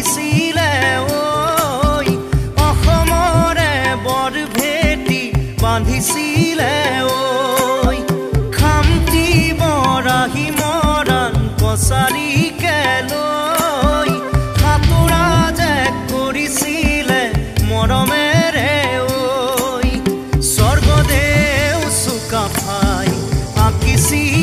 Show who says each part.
Speaker 1: বান্ধিছিলে ঐ অসমৰে বৰ ভেটি বান্ধিছিলে ঐ খামটি বৰাহী মৰাণ কছাৰীকে লৈ সাঁতোৰা যে কৰিছিলে মৰমেৰে ঐ স্বৰ্গদেউ চুকাফাই আঁকিছিল